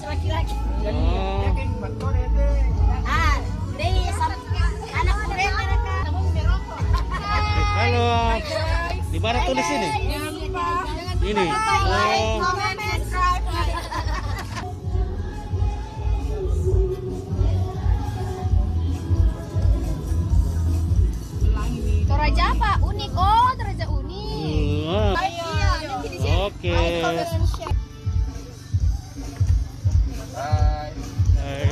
laki-laki. Oh. Ah, deh anak mereka kamu merokok. Halo. Di mana tulis ini? Jangan lupa. Ini. Oh. Comment, subscribe. Toraja apa? Unik. Oh, Toraja unik. Oh. Iya, nanti di sini. Oke. Hai. Hai.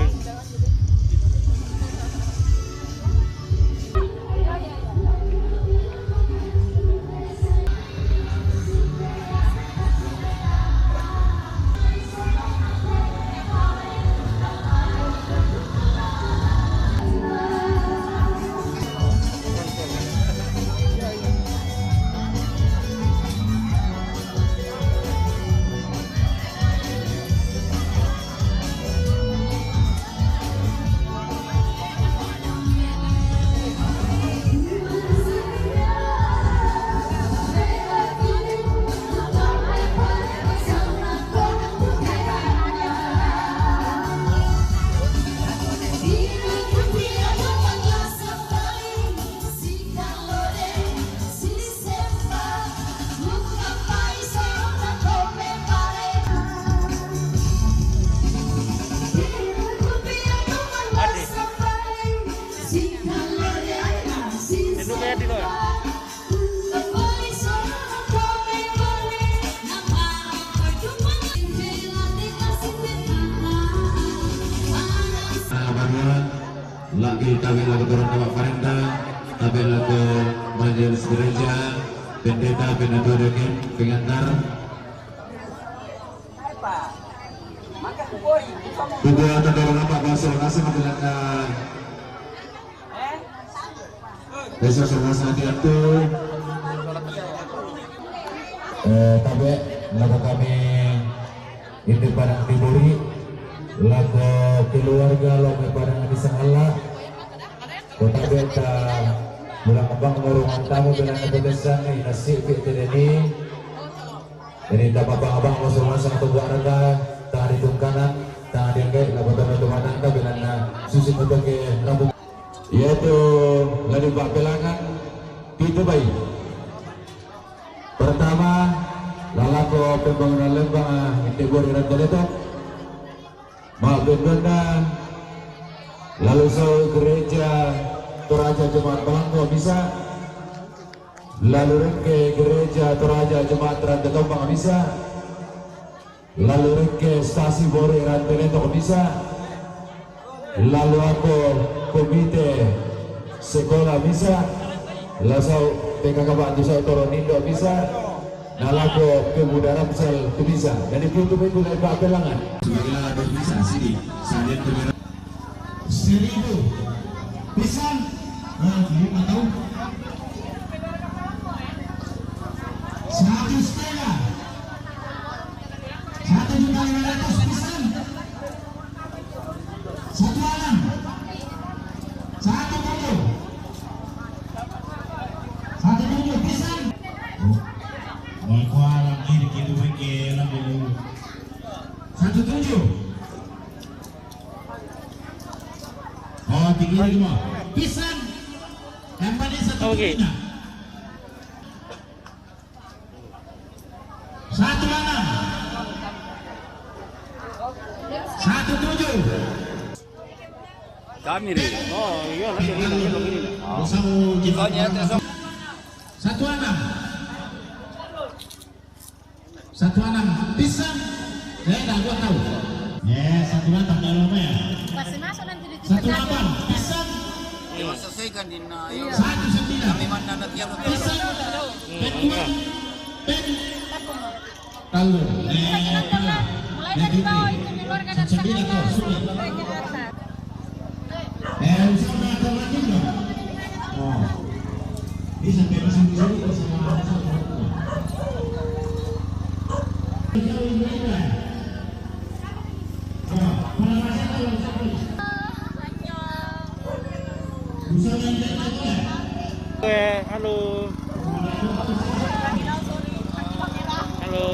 Lagi kami lagu turun Bapak Parenda, kami lagu majelis gereja, pendeta, penatorekin, pengantar. Juga terdorong apa bahasa nasi matilaka. Besok semua nanti itu. Tapi lagu kami ini Padang Tiburi, lagu keluarga Lome Padang di Sangala. Kota beta bulan abang ngurungan tamu bilang kebebasan ini nasib kita ini. Jadi tak abang masuk atau buat raga tak di kanan tak ada yang lagu tamu teman kita bilang susi kita ke rambut. Yaitu lagi buat bilangan itu baik. Pertama lalako pembangunan lembang Tibur Iran itu Benda lalu gereja Toraja Jemaat Bangko bisa, lalu rengke gereja Toraja Jemaat Rantai Tombang bisa, lalu rengke stasi Bore Rantai Netok bisa, lalu aku komite sekolah bisa, lalu PKK Bantu Saya Toronindo bisa, lalu pemuda Ramsel bisa. Dan itu dari Pak Pelangan. Sebagai bisa sini, saya lihat 1000 pisang, atau 100 setengah, 1.500 pisang, 1 alam, 1 tujuh pisang. Alam ini kita pakai dulu 1.7. Oh, tinggi semua. Pisang. Yang mana satu punya? 1.6. 1.7. Kami nih. Oh, iya nanti begini. Oh. 1.6. Pisang. Saya dah buat tahu. Ya, 1.6 tak ada lama ya. Masuk nanti di 1.8 pisang. Selesaikan di na. 1.9 Kami mana nak tiap pisang. Tahu. mulai dari bawah itu di luar kadang Sembilan kau, sudah. Sama atau lagi dong? Oh, bisa bebas di sini bersama sama. Halo. Halo.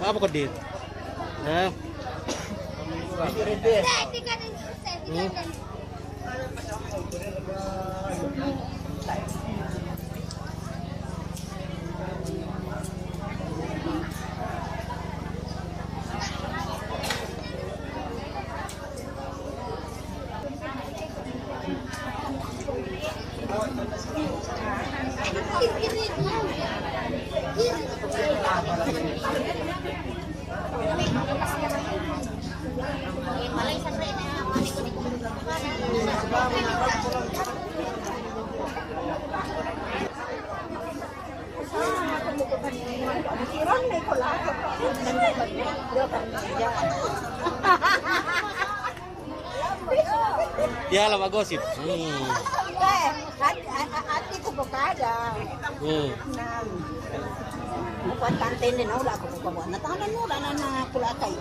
Apa kau dit? Nah. Ya lah gosip. Hati ko bukada. Bukan kantin din wala ko buka. Natahanan mo na kulakay.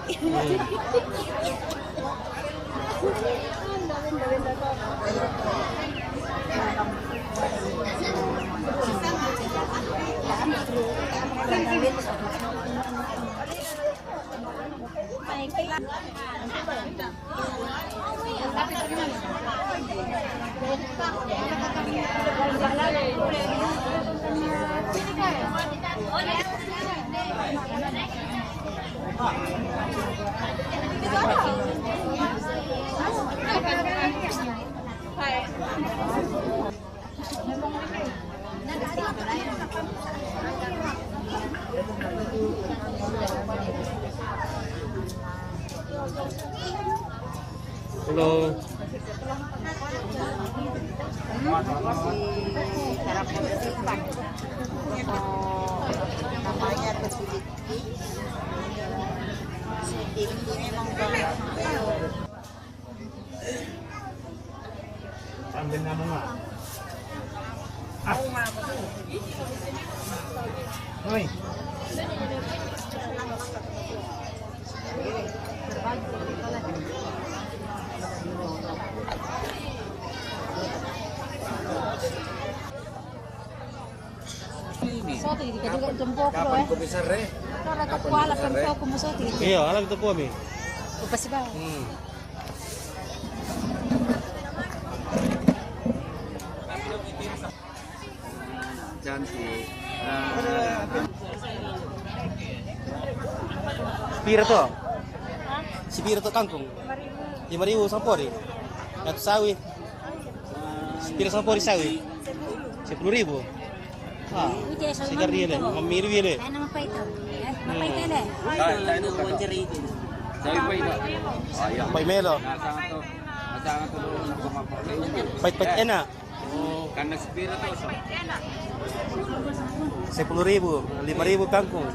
Halo. Namanya berkulit. Ini memang Ambil nama mak. Oi. So, tinggi ka juga jempol ko eh. Ko bisa re. Para ka kuala kan ko kumuso tinggi. Iya, alam itu po mi. Upasi ba? Cantik. Pira to? Si pira to kangkung. 5.000 sampori. At sawi. Si pira sampori sawi. 10.000. Ah, segar dia le, mamiri dia le. Ano pa ito? Mapay tele. Sabi pa ito. Pay melo. Nasaan to? Nasaan to? Pait enak. Oh, Karena Spiro tuh 10.000, 5.000 kangkung.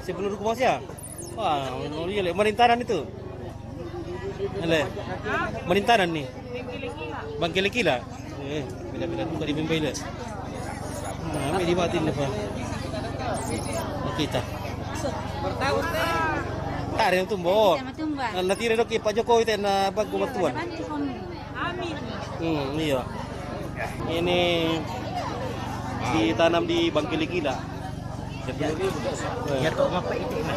10 rupiah ya? Wah, iya le, merintaran itu. Le, merintaran nih. Bang Kila-Kila. Bila-bila tuh di Bimbai le. Nah, may dibatin na pa. Kita. Tari yung tumbo. Natira do kay Pa Jokowi tayo na bagumatuan. Amin. Iya. Ini ditanam di Bang Kila-Kila. Ya to mapaitik na.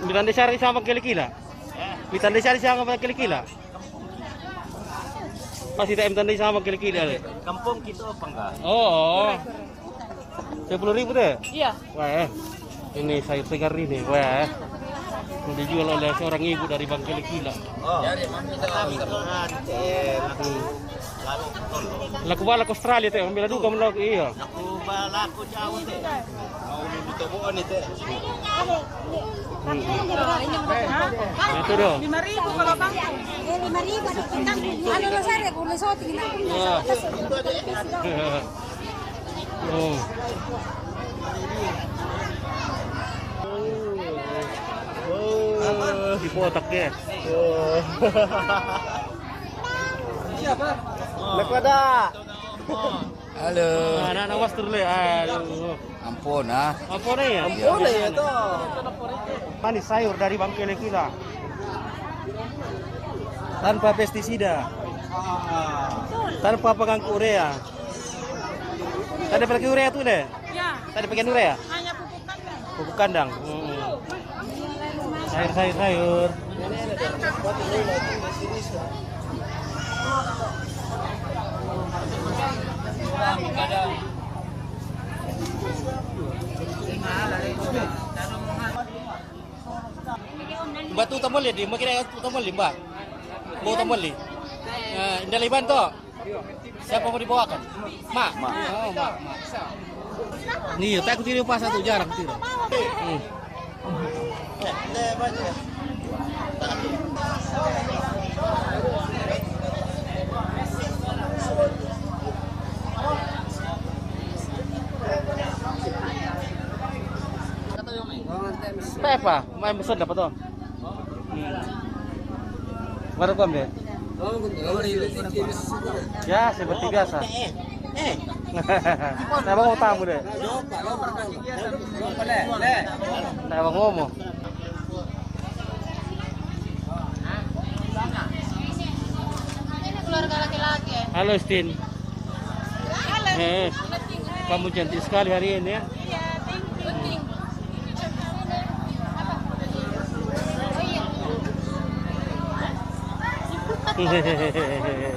Bilang disari sama Bang Kila-Kila. Bilang disari sama Bang Kila-Kila. Pasti tak tandai sama Bang Kila-Kila. kampung kita apa enggak? Oh. 10.000 deh. Iya. Wah, ini sayur segar ini. Wah. Yang dijual oleh seorang ibu dari Bang Kila-Kila. Jadi mami Laku balak Australia teh, ambil duka melak iya. Aku balaku jauh teh. Mau ditoboan itu. Itu dong. 5.000 kalau bang. 5.000 ada tentang ano na sari kung nasoti na. Oh. Di kotak ya. Siapa? Lekwada. Halo. Anak-anak was terle. Aduh. Ampun ah. Apa nih ya? Boleh ya toh. Manis sayur dari Bang Kila-Kila. Tanpa pestisida. Tanpa pengganggu urea. Tadi pakai urea tuh deh. Ya. Tadi pakai urea. Hanya pupuk kandang. Pupuk kandang. Sayur. Batu tamol ya, di makina batu tamol mbak. Bau tamol li. Indah liban toh. Siapa mau dibawakan? Mak. Oh, mak. Nih, tak aku tiru pas satu jarang tiru. Apa? Main besar dapat toh? Baru kom deh. Ya, seperti biasa. Saya mau tamu deh. Saya mau ngomong. Keluarga laki-laki. Halo Stin. Kamu cantik sekali hari ini ya. Iya, thank you. Hehehe.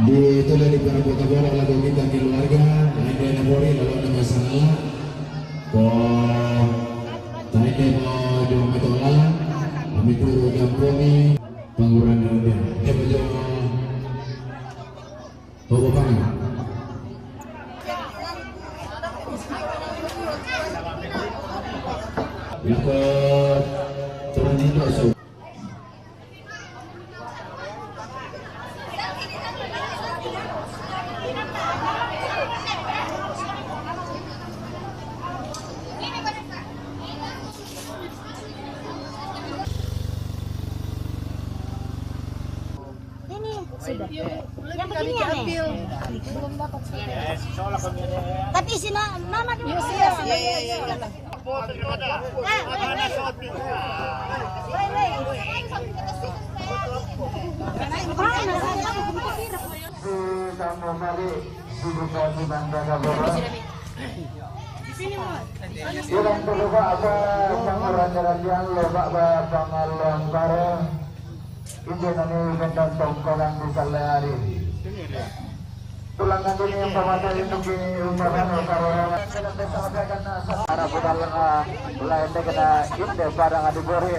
Ditulis di para bola bola lagu kita keluarga Taide Napoli lalu ada masalah Taide mau jom betolan kami turu jampomi panguran dia dia jom bawa pangan lakot turun itu so Sudah. Yang beginian nih. Belum dapat. Tapi sini mama dulu. Ilang dulu apa panguran jalan lobak pangalon kare Hindi na nilagandang tongkolan di salari. Tulangan din yung pamata ito kiumpahan o karoon. Para budal nga lain na kena inde para nga dibori.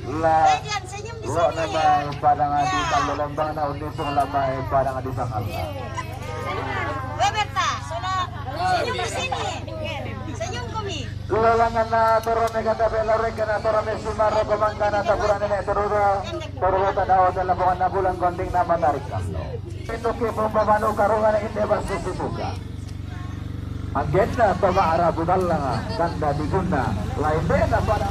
Lo na may para nga di talulambang na unisong lamay para nga di sakal. Weberta, senyum bersini. Senyum kami. Lulangan na turun na kata belore kana turun na simaro kumangkana taburan na turun tadaw sa labukan na bulan konting na matarik kamlo. Ito kipo pamano karungan na hindi basta susuka. Ang ganda pamaara budal lang ganda di gunda. Lain din na para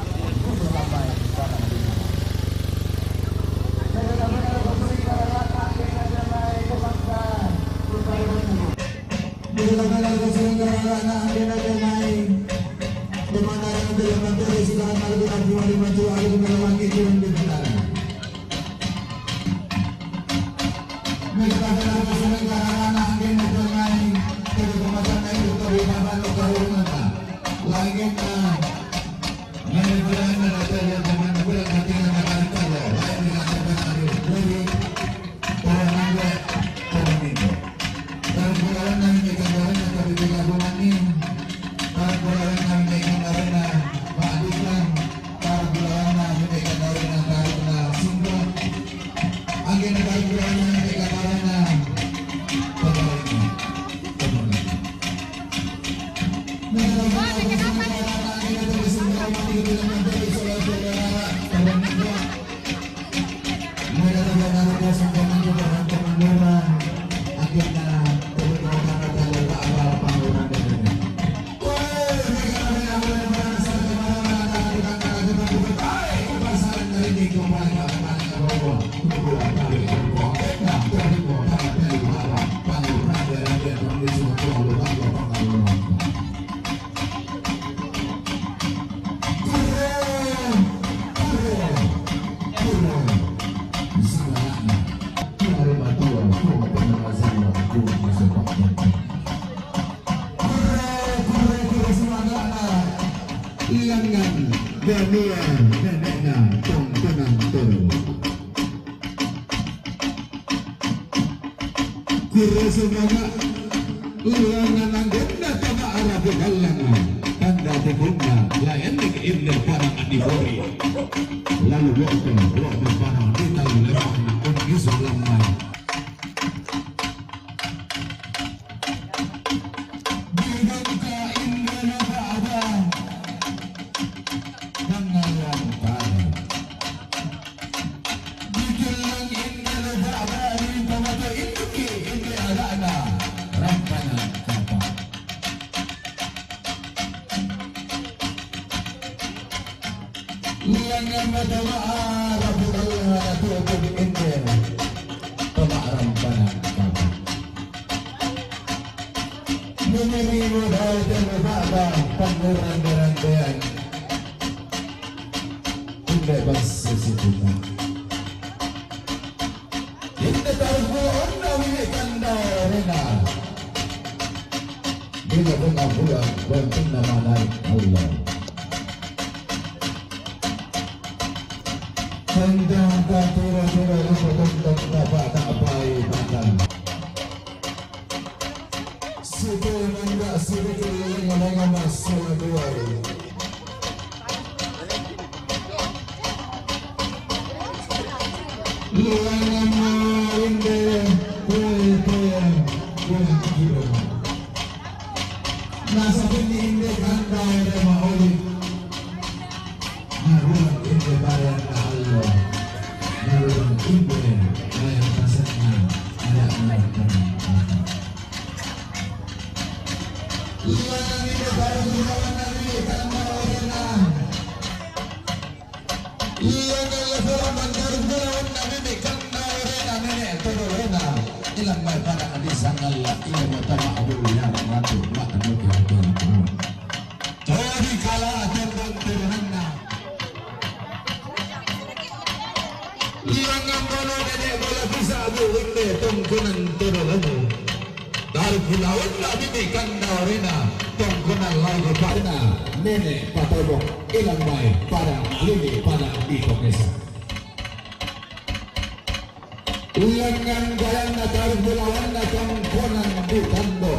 Lengan jalan tarik bulawan tongkonan di tondo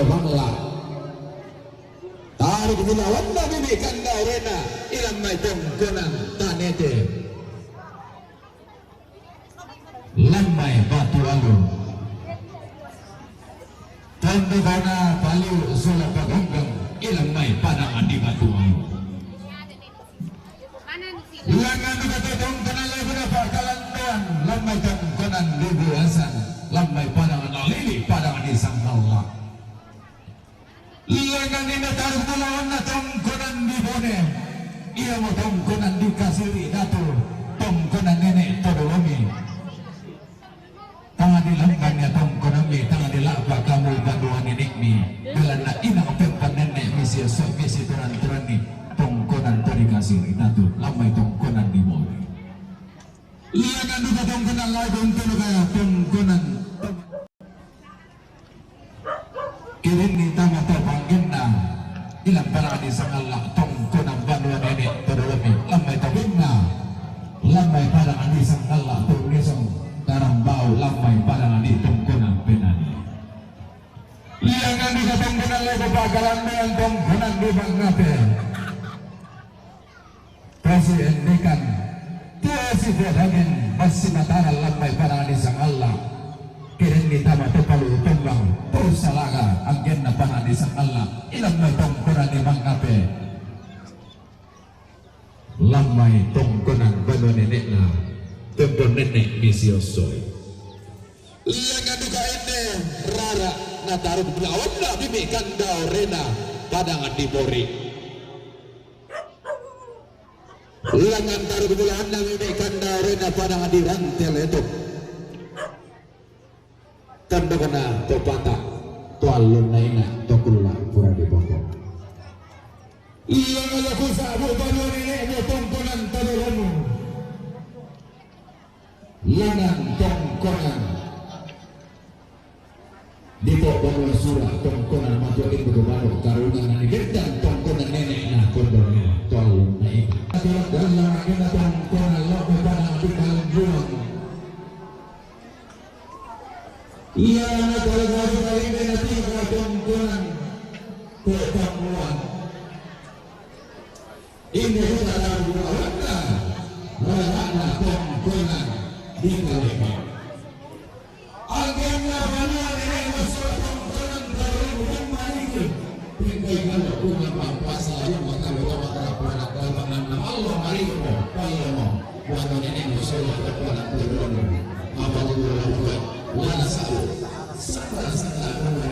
bangla tarik bulawan bibi kanda rena ilang may tongkonan tanete lamay batu alu tondo kana paliu sula paganggang ilang may panangan di batu alu lengan kata tongkonan lagu dapat kalantuan lamay tongkonan libuasan lamay panangan alili panangan isang Allah lengan ini taruh bulawan na tongkonan di bone iya mo tongkonan di kasiri datu tongkonan nenek todolomi tangan di lengannya tongkonan mi tangan di lakba kamu banduan nenek mi dalam na inang pempan nenek misi sok misi turan-turan ni tongkonan tadi kasiri datu lamay tongkonan di bone lengan duka tongkonan lagu untuk kaya tongkonan kirin ni tama topangin na ilang parang di sangalak tongkonan banduan nenek todolomi lamay tawin na lamay parang di sangalak tongnisong karambau lamay parang di tongkonan penani liangan di tongkonan lagu bakalan dengan tongkonan di bangape presiden dekan tiasi berangin masih matara lamay parang di sangalak kirin ni tama topalu tombang pusalaga anggen na parang di sangalak ilang may tongkonan di bangape lamay tongkonan banduan nenek na tempon nenek misiosoy lengan duka ini rara nataruh belawan na bibi kandau rena padangan di bori lengan taruh belawan na bibi kandau rena padangan di rantel itu tanda kena topata tualun na ina tokulla pura di bokok lengan aku sabu banduan neneknya tongkonan tadolamu lengan tongkonan di bawah surah tongkonan matuin berbalik karungan dan tongkonan nenek nah kondornya tolong naik dan lagi tongkonan lo berbalik di dalam buang iya anak kalau kali ini nanti tongkonan ketemuan ini adalah buah anak tongkonan di kalimat agenda mana ini masalah tongkonan dari maliki tinggal kalau punya pasal yang maka pada Allah mariku payamo wala ini masalah tongkonan dari apa buat wala sabar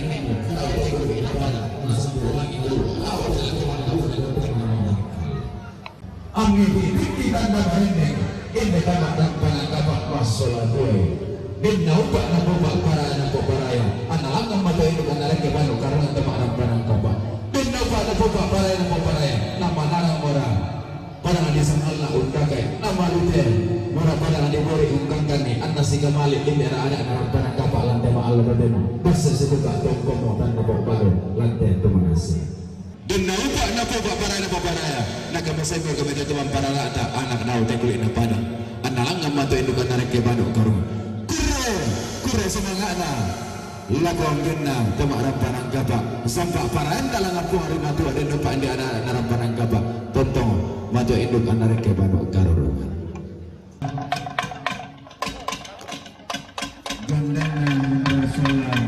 ini kalau ini pada masalah lagi dulu awal angin di tanda ini tanda penangkapan masalah Binau pak napo pak para napo paraya anak ang matay ng anak ke bano karena teman barang kaba binau pak napo pak para napo paraya nama narang mora para di Allah undakai nama luten mora para di bori ungkang kani anak si kamali ini ada narang barang kaba lantai ma Allah berdemo basa sebuka tongkomo dan napo baru lantai temanasi binau pak napo pak para napo paraya nakamasay mo kami teman para lata anak nau tekuli na padang anak ang matay ng anak ke bano karena kure semangana lagu anggenna temak rampanang gabak sampai parahan dalam aku hari matu ada nupak di anak rampanang gabak tontong matu induk anak ke banok karurungan gandangan bersolat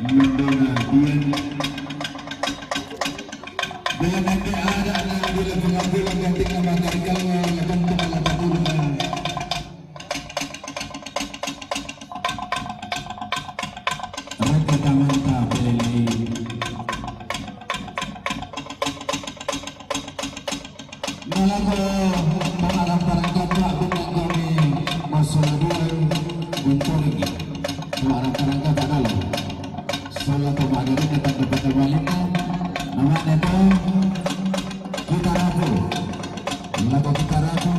mendona dian dengan nanti ada anak bila pengambilan ganti nama dari kalwa bentuk alat pertulungan Rangka mantap pilih Malako mengarah barang kapal bintang kami masalah bulan untuk lagi mengarah barang kapal dalam salah pemadaran yang tak dapat terbaliknya namanya itu kita rapu lagu kita rapu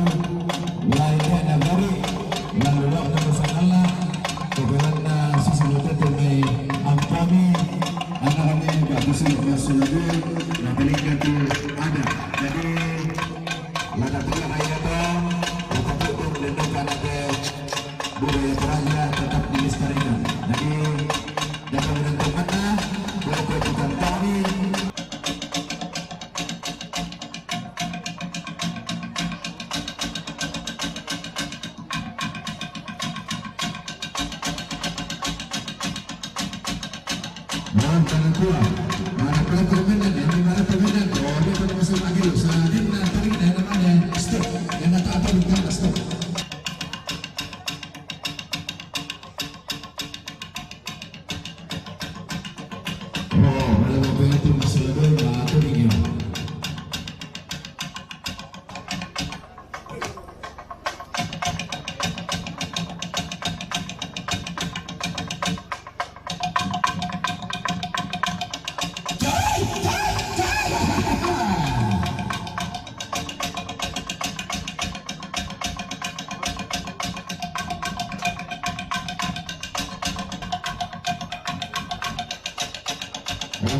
lainnya nagari lalu waktu bersama kebenaran sesuatu tunai ampami anak-anak yang berhasil bersulit yang paling ada jadi lada tengah ayat budaya Toraja tetap dilestarikan. Jadi jangan menentu kata, kue-kue bukan kami. Dan tangan kuat, mana permainan yang dimana permainan, oh dia pada masuk lagi loh, saat tarik dari namanya stop, yang tak apa bukan stop. Oh, ada apa itu masalah bola atau ini?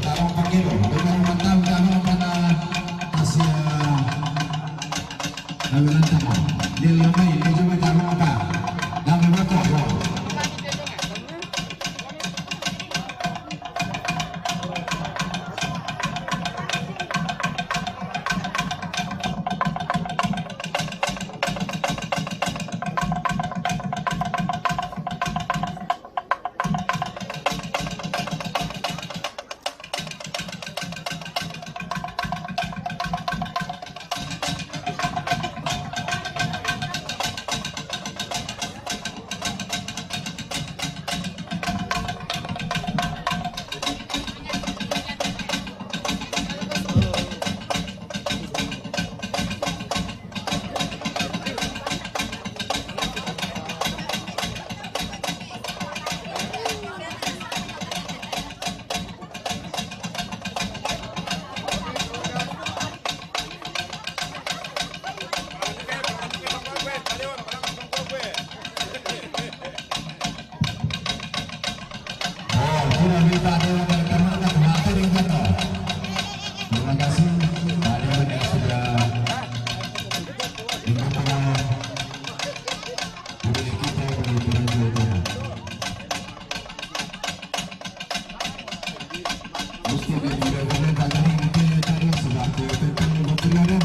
Tarong Pakiro dengan menang pada Asia Awilantaman dia lemai mencoba tarong apa dan memotong gol. Terima kasih hadirin yang sudah mendukung budaya kita di Toraja Utara. Meski tidak tak kami mungkin cari sebab tentang berperiode.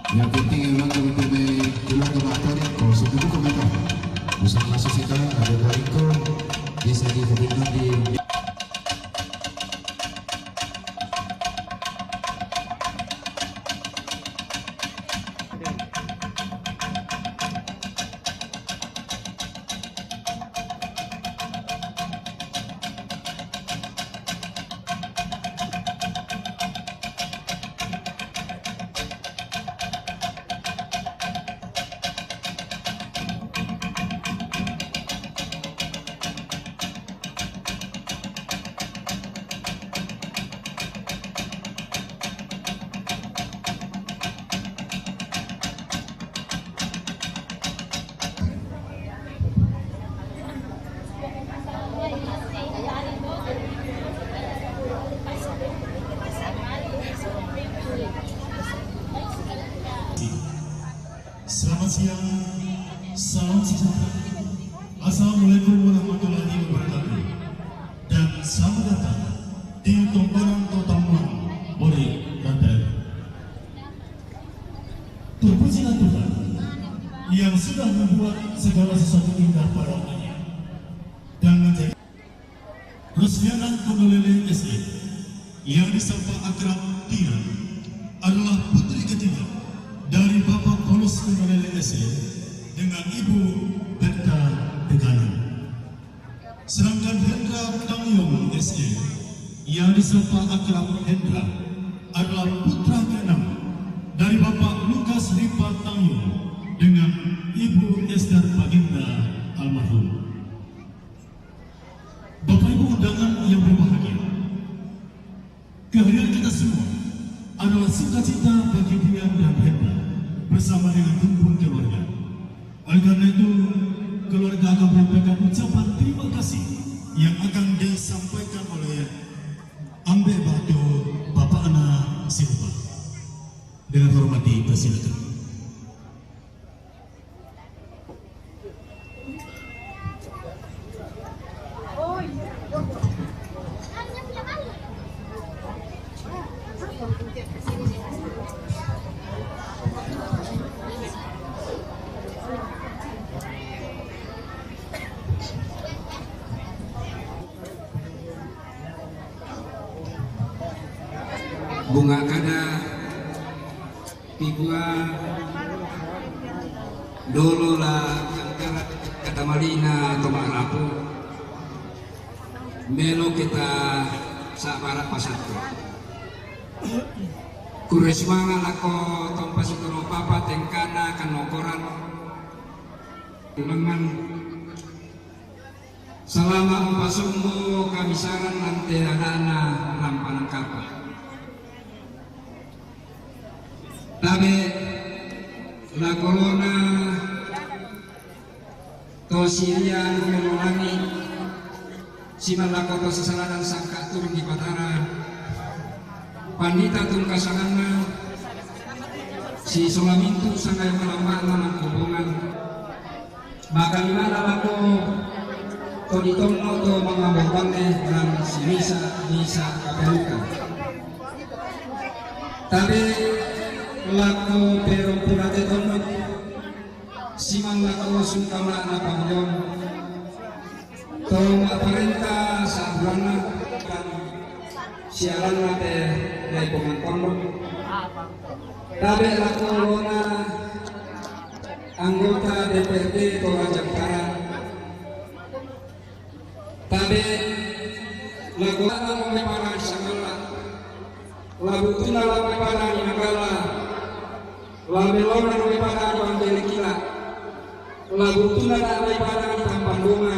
Yang penting memang kami pulang ke Batam, kalau sudah komentar. Usah langsung kita ada Bariko, bisa di siang, salam sejahtera. Assalamualaikum warahmatullahi wabarakatuh. Dan selamat datang di Tombaran Totamuan Bori Rantai. Terpujilah Tuhan yang sudah membuat segala sesuatu indah pada waktunya dan menjadi Rusliana Kondolele SE yang disapa akrab Tia adalah putri ketiga dari Bapak Paulus Kondolele SE dengan Ibu Berta Deganan. Sedangkan Hendra Tangyong SE yang disapa akrab Hendra adalah putra keenam dari Bapak Lukas Ripa Tangyong dengan Ibu Esther Baginda almarhum. Bapak Ibu undangan yang berbahagia, kehadiran kita semua adalah sukacita bagi Dian dan Hendra bersama dengan rumpun keluarga. Oleh karena itu, keluarga akan menyampaikan ucapan terima kasih yang akan disampaikan oleh Ambe Batu Bapak Ana Silva. Dengan hormat dipersilakan. Bunga kada pigua dulu lah angkara kata Malina atau Marapu melo kita sabarat pasatku kureswanga lako tompas ikono papa tengkana kanokoran lengan selama umpasumbu kamisaran nanti anak-anak rampanan kapal. Tabe la corona to Syria mengulangi siman la koto sesalanan sangka turun di Batara pandita tungkasanganna si solamintu sangai melambat manang hubungan maka limana lako to ditomno to mengabotane dan si bisa kapeluka tabe laku pero purate tono siman laku sungkama na pangyon tong aparenta sa bulan kan siaran nate dari pemantono tabe laku lona anggota DPRD Toraja Utara tabe laku ana para sangala labu tuna labu para ni nagala lalu lona nabi pada di Ambele Kila, lalu tuna nabi pada di Tampan Bunga,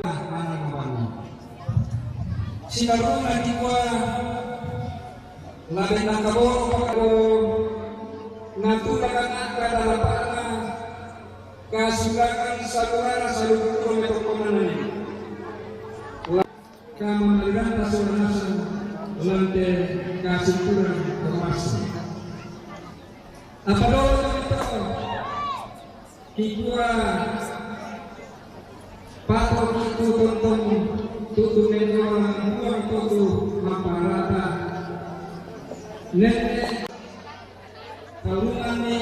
mana nabi? Silakan lagi gua, lalu nangkabor pakalo, natulakan kada lapana, kasulakan saluran salur metrokomanan, kamaliran rasulnasan, lantai kasipuran termasuk. Apa dulu itu? Hikwa patok itu tonton tutu menjualan buang tutu maparata nenek kalungan ni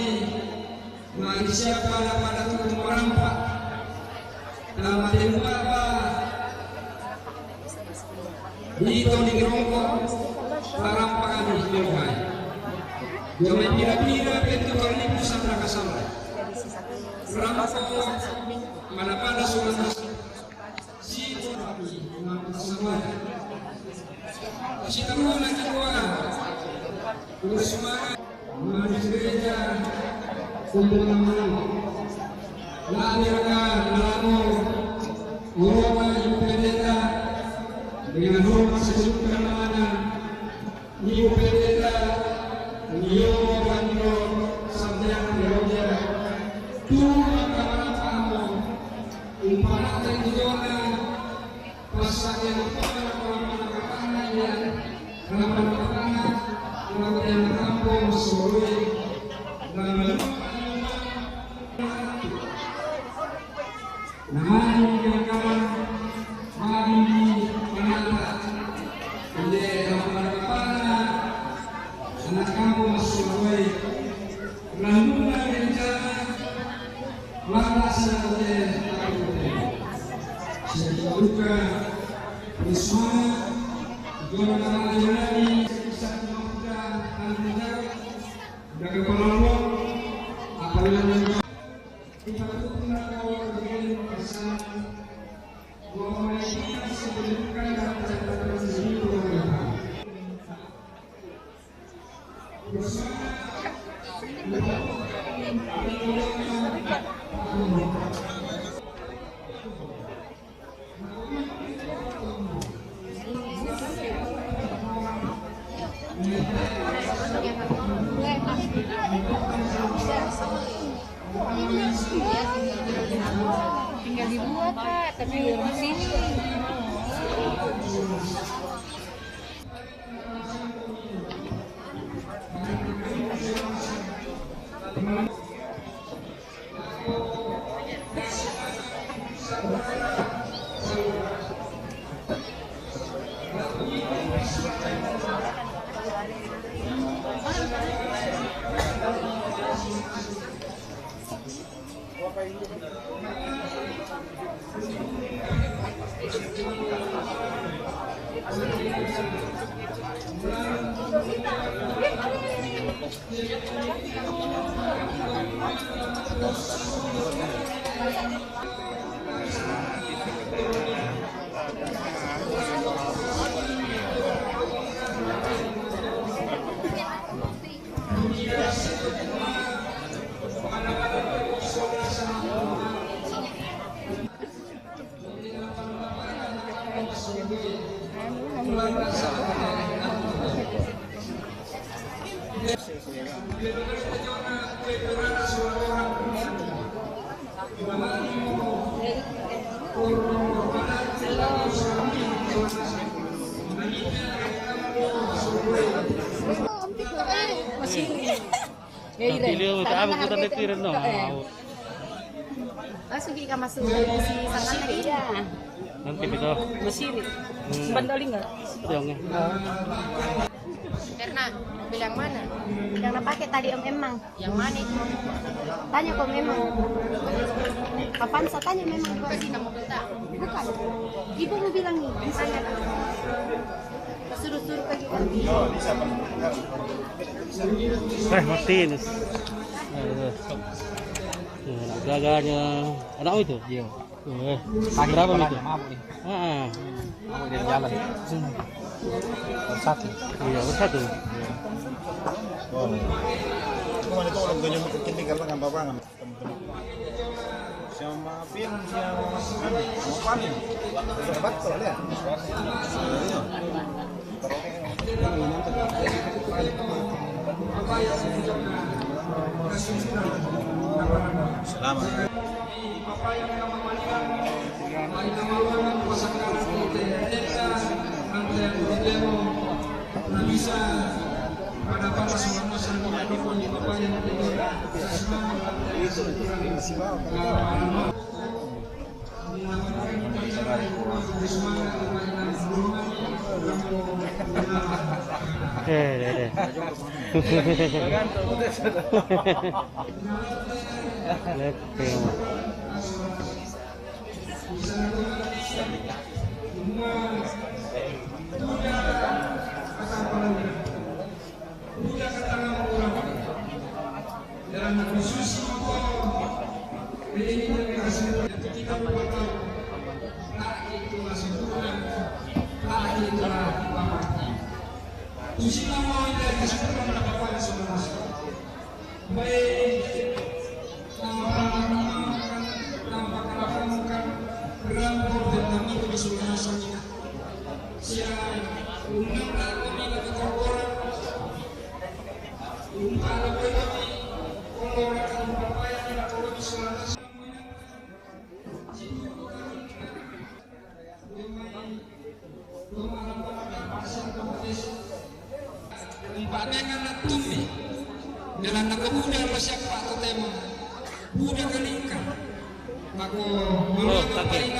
mari siapa pada tutu merampak nama apa itu di gerongkok merampakan di Jokai. Jomai pira-pira itu kalau ini pusat rakasama. Rampok mana-mana surat si rapi mampu sama. Si tamu lagi gua. Terus semangat mari gereja kumpul nama. Lahirkan lalu Roma Ibu Pendeta dengan hormat sesungguhnya mana Ibu Pendeta Yo Bandro Sampean Geroja Tuhan kamu umpana tenjona pasak yang mana ya nama kampung Sore nama anak kampung Surabaya, Ranguna Rencana, Laksana Kote, Seduka, Wisma, Jona Malayani, Satu Muda, Alhamdulillah, Daga Palolo, apabila kita pun kau berikan pesan bahwa kita sebelumkan kata-kata sendiri tinggal dibuat Pak, tapi di sini. Pilih untuk apa kita netirin dong. Sugi ka masuk si sangan lagi ya. Nanti kita Mesin. Bandoli enggak? yang Karena bilang mana? Yang pakai tadi Om Emang. Yang mana itu? Tanya Om Emang. Kapan saya tanya memang sih kamu minta? Bukan. Ibu mau bilang nih, tanya. Suruh-suruh ke kita. Martinez. Gaganya anak itu? Iya. Berapa itu? Mau dari jalan. Satu. Iya, satu. Oh. Kemarin itu orang tuanya mungkin karena nggak apa-apa nggak. Sama Pin, sama Panin. Hebat kalau dia. Selamat. Bisa pada para selama sampai di Bapak yang dan khusus ini ketika berbuat itu masih kurang itulah bapaknya usia mau dari kesempatan bapaknya saudara baik tanpa berambut dan itu di saudara saja siang undang kami ke korporat undang kami orang bapak yang tidak perlu diselesaikan Padengan na tumi dalam nakabuda masyak Pak Totemo buda kalingka mako mula kami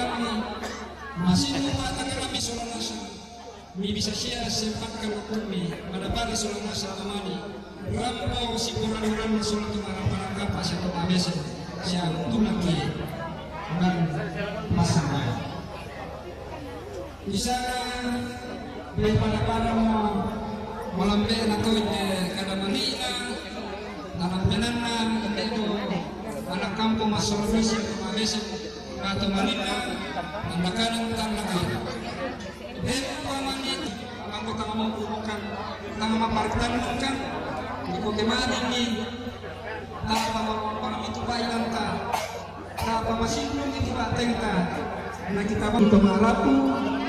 masih lupa kami soal nasa mi bisa share sempat kalau kumi pada pagi sulam salamani rampo si kurang-kurang sulam kemarin para kapas atau abis siang tunaki dan pasangan di sana daripada malam atau kada malina dalam penana itu anak kampung masuk misi abis atau malina dan kadang tanah kamu tengah membuka tengah memperkenalkan ikut kemana ini apa orang itu bayi lanta apa masih belum itu batengka nah kita itu marapu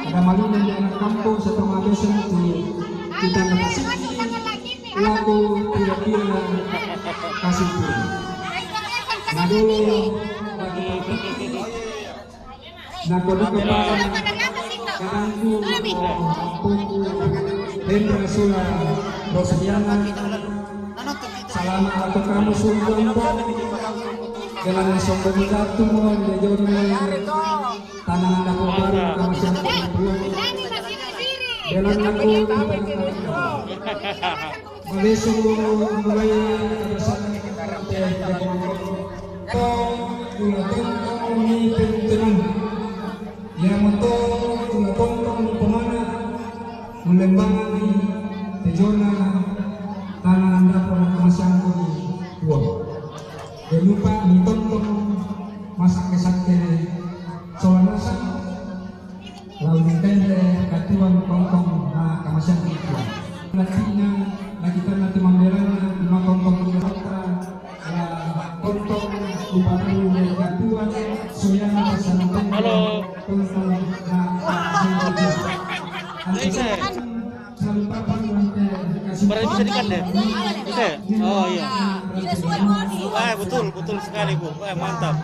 ada malina di anak kampung setelah besok itu kita kasih laku kira-kira kasih pun nah dulu nah kodok kemarin Kadangku Hendra Sula Rosadiana Salama atau kamu Suljondo Jalan Sombong Jatuh Mohon Dejon Tanah Nanda Baru Kamu Siapa Jalan Naku Malesu Mulai Bersama Tenang yang mentok tunggu pemana melembangi tejona tanah anda pada kemasan kodi dua. Jangan lupa ditonton masak kesakti soalasa lalu nintende katuan kongkong na kemasan kodi dua. Nantinya lagi kita nanti memberana lima kongkong di hotra kongkong upatu katuan soalnya masalah Halo. Berarti bisa dikat deh? Bisa ya? Oh iya. Betul sekali Bu. Mantap.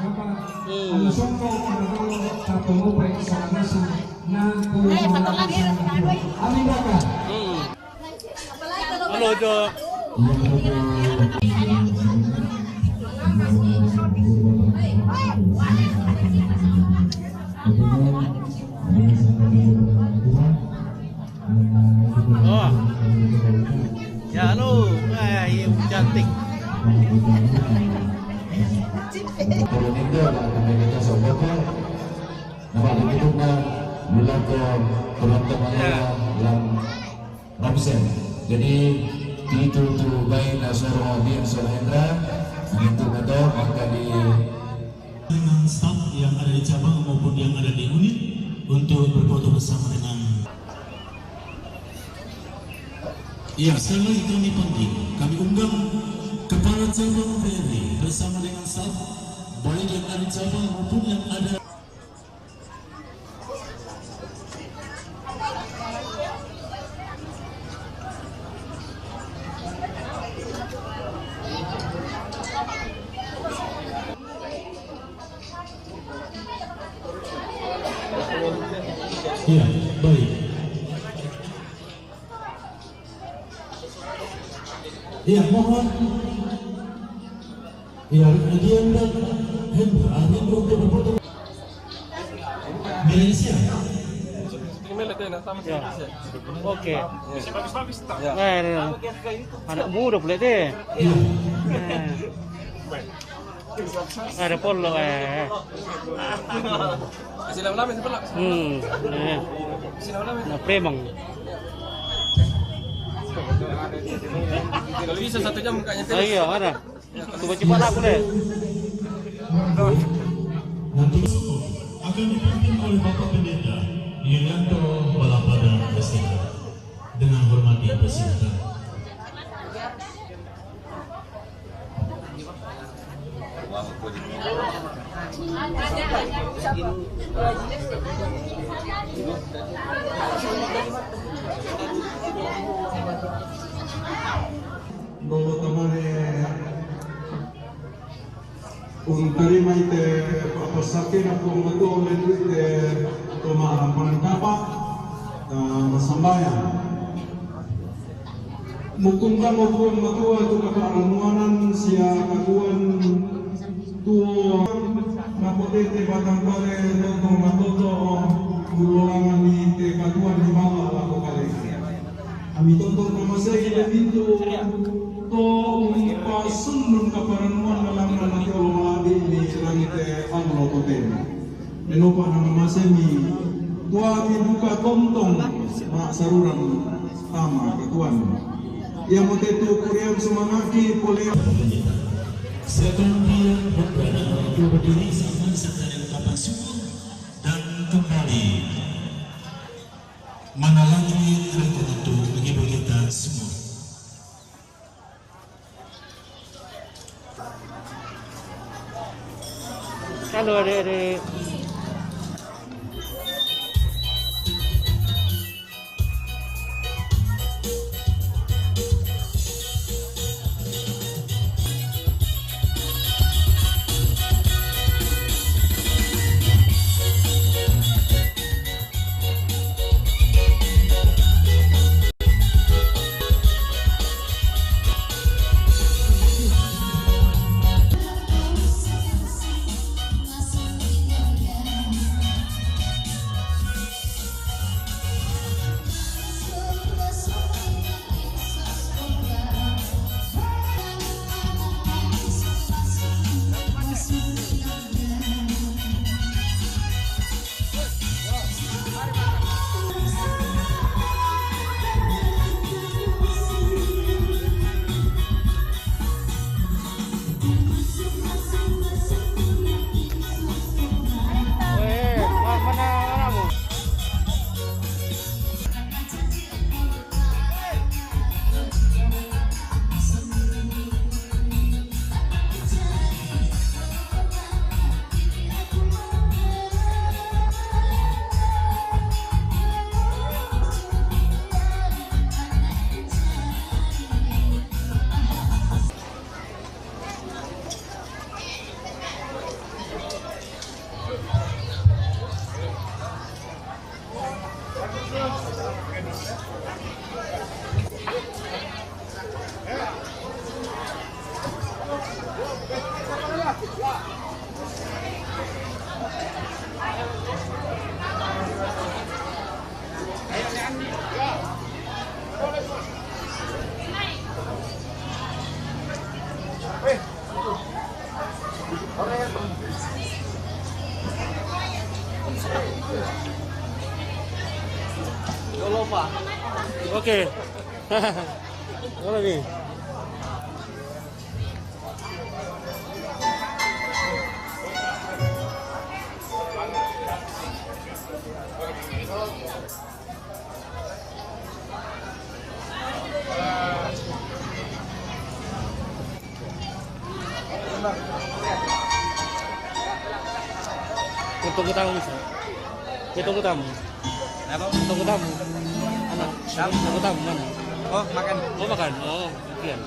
Halo Dok. Oh, ya halo, iya cantik. Kalau itu kita sobatnya, nama itu kan melakukan teman-temannya dalam Ramsen. Jadi itu baik Nasoro Bian Sohendra itu betul akan di dengan staf yang ada di cabang maupun yang ada di unit untuk berfoto bersama dengan. Ya, setelah itu kami panggil, kami undang kepala cabang BRI bersama dengan staf baik yang ada di cabang maupun yang ada. Ya, baik. Ya, mohon. Ya, Dian dan Hendra untuk berfoto. Malaysia. Oke. Anak muda pula deh. Ada polo Nah, premang. Kalau bisa 1 jam mukanya terus. Iya, mana? Coba cepat aku deh. Nanti akan dipimpin oleh Bapak Pendeta Yulianto Balapada STK. Dengan hormat dipersilakan. Bahwa kemarin terima itu persakin aku betul itu kemarin penangkapan bersambayan. Mukungkan maupun matua itu kekealamuanan siapa kaguan tuo napotete batang kore totong matoto gulangan di kaguan di bawah laku kali. kami tonton nama saya pintu to pasun kaparan mo nalang na Allah di langit Allah koten. Denopa nama semi tua biduka tontong mak saruran tama ketuan. Yang mau tetu kurian semangaki polio. Sekemudian berbenah berdiri sama sadar ungkapan syukur dan kembali menalangi rencana itu bagi kita semua. Halo adik-adik. Oke. Mana nih? Hitung ke tamu bisa. Hitung ke tamu. Apa? Hitung ke tamu. Anak. Hitung ke tamu mana? Oh, makan. Oh makan. Oh, sekian.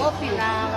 kopi lah.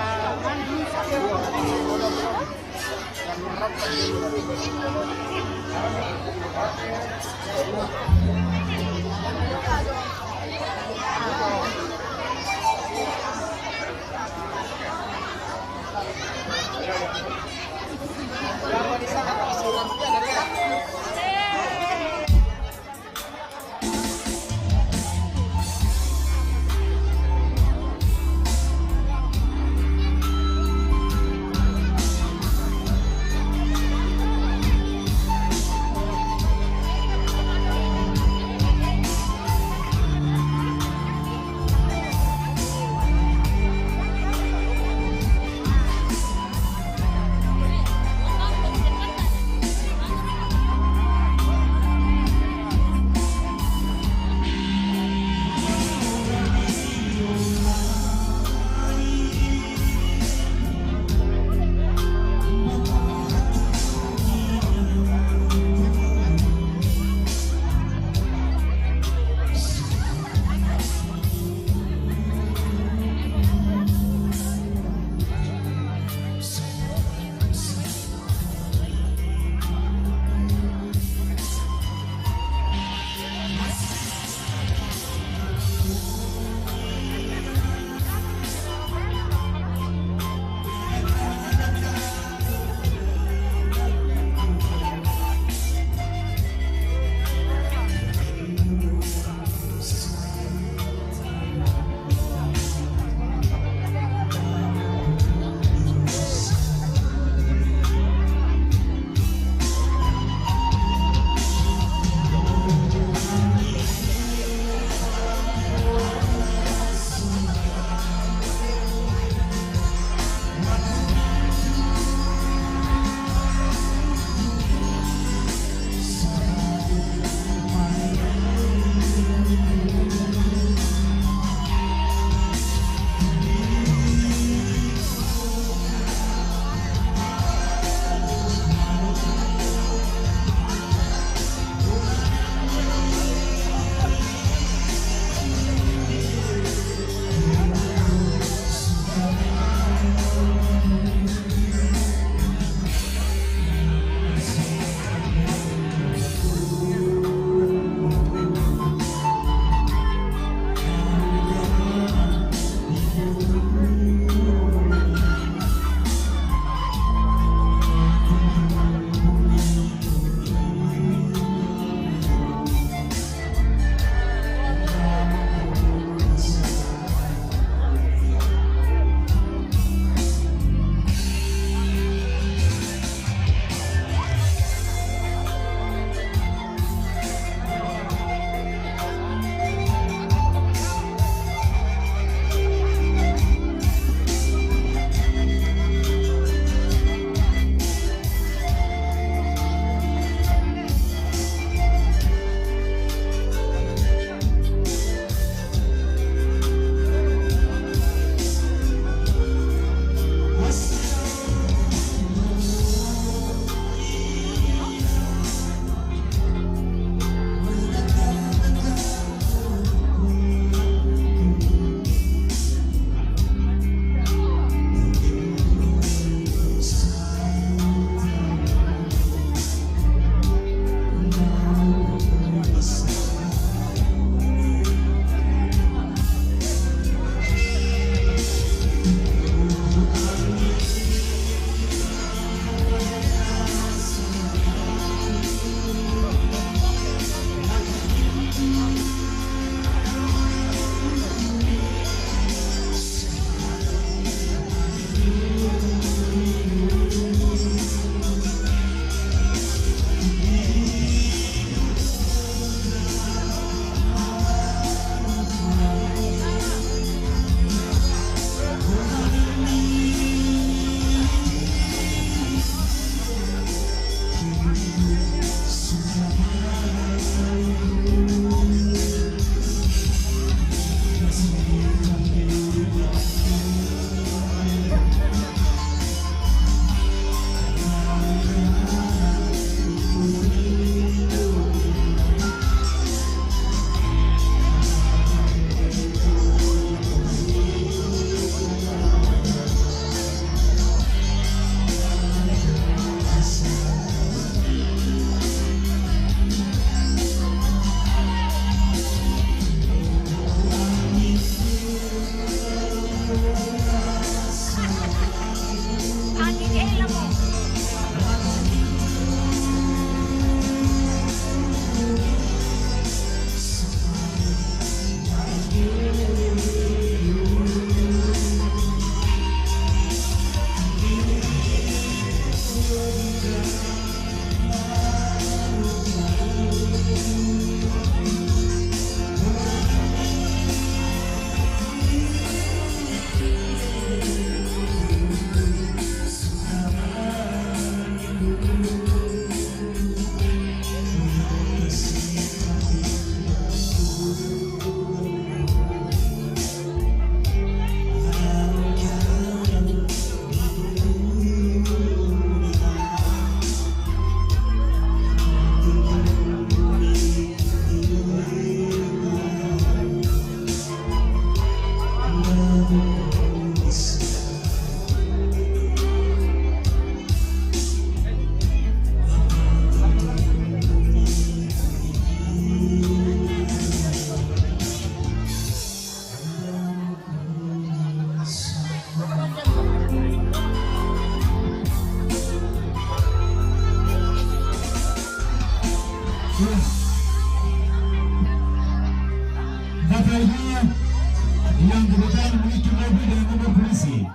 yang kebetulan memiliki mobil dengan nomor polisi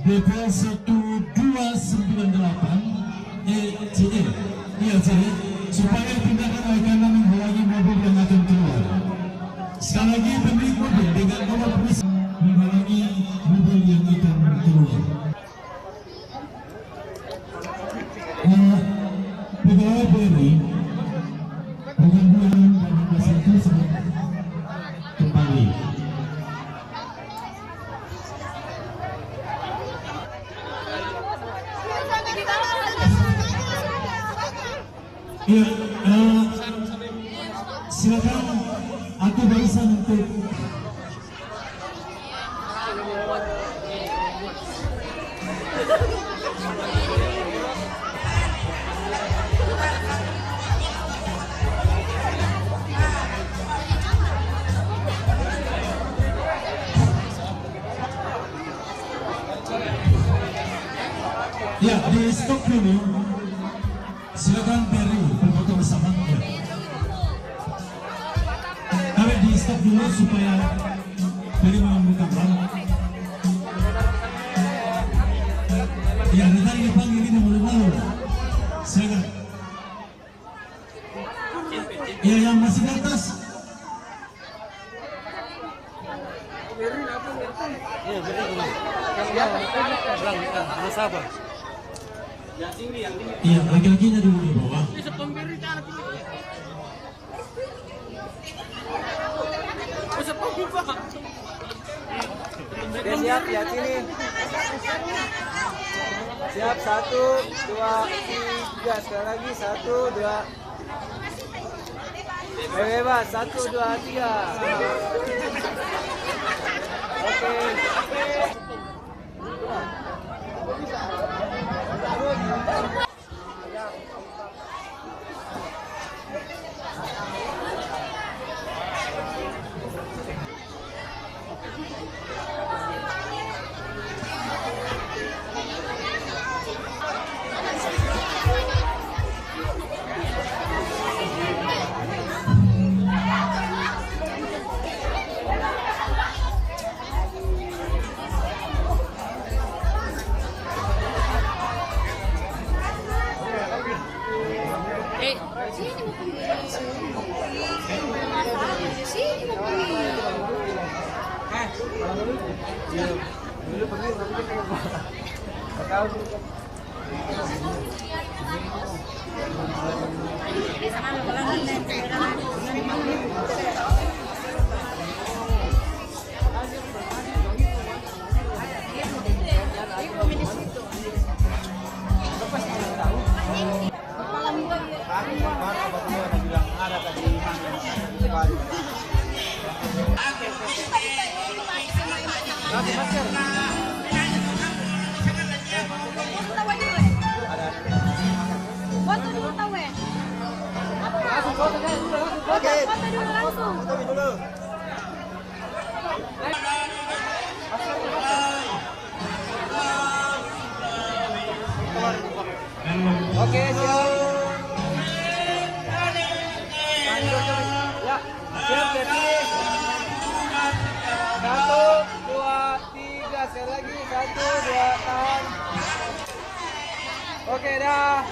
DP 1298 ECE supaya tindakan karena menghalangi mobil yang akan keluar. Sekali lagi, pemilik mobil dengan nomor polisi menghalangi mobil yang akan keluar. Pegawai BRI pengambilan dan pasal tersebut kembali. Ya, silakan aku barisan untuk ya di stop dulu. Silakan Perry berfoto bersama. Kami di stop dulu supaya Perry membuka bank. Ya, nanti dipanggil ini malu-malu. Silakan. Ya, yang masih di atas. Iya, laki-lakinya dulu di bawah. Siap, lihat sini. Siap, 1, 2, 3. Sekali lagi, 1, 2. Bebas, 1, 2, 3. Oke. Oke, siap. Ya, siap jadi. 1, 2, 3. Sekali lagi, 1, 2, tahan. Oke, dah.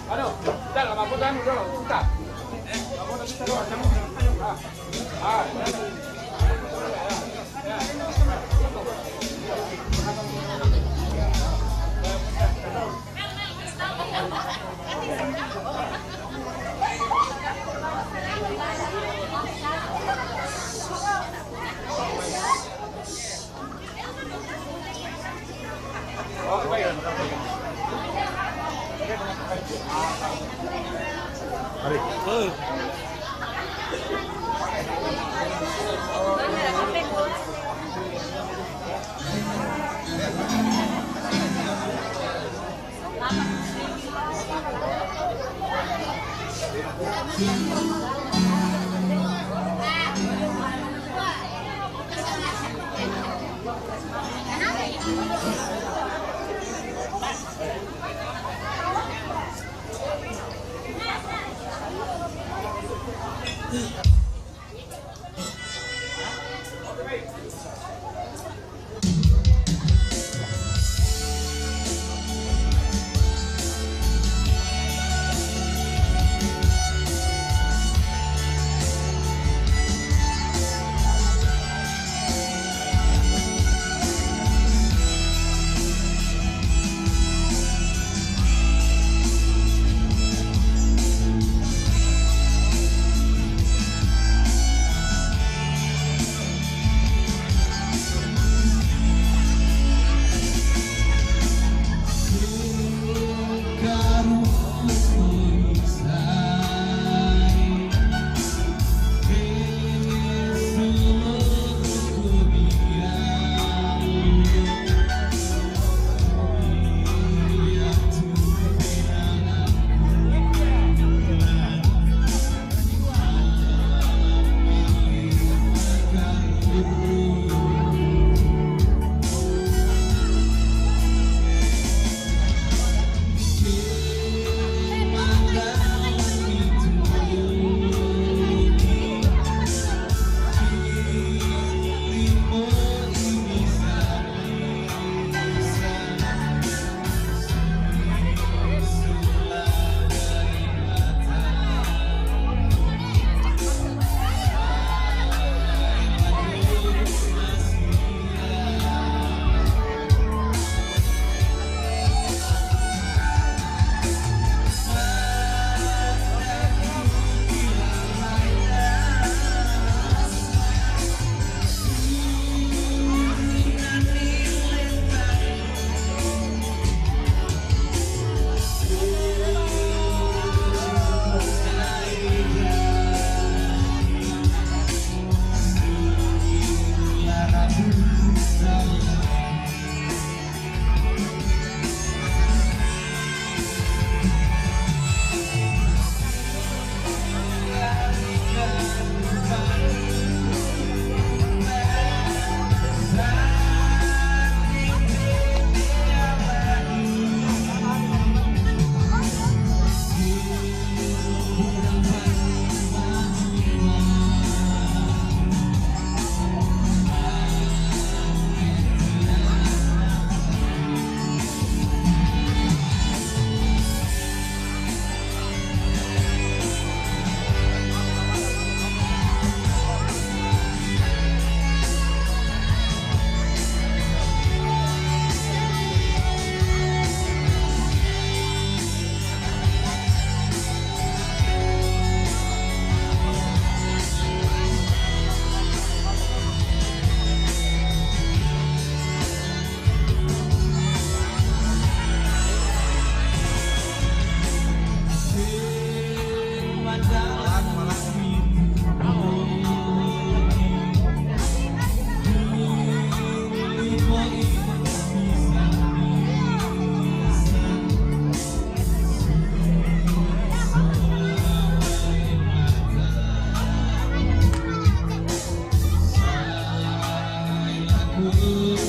Aduh, kita lama pun kan udah kita. Kamu udah bisa doang, kamu. Aku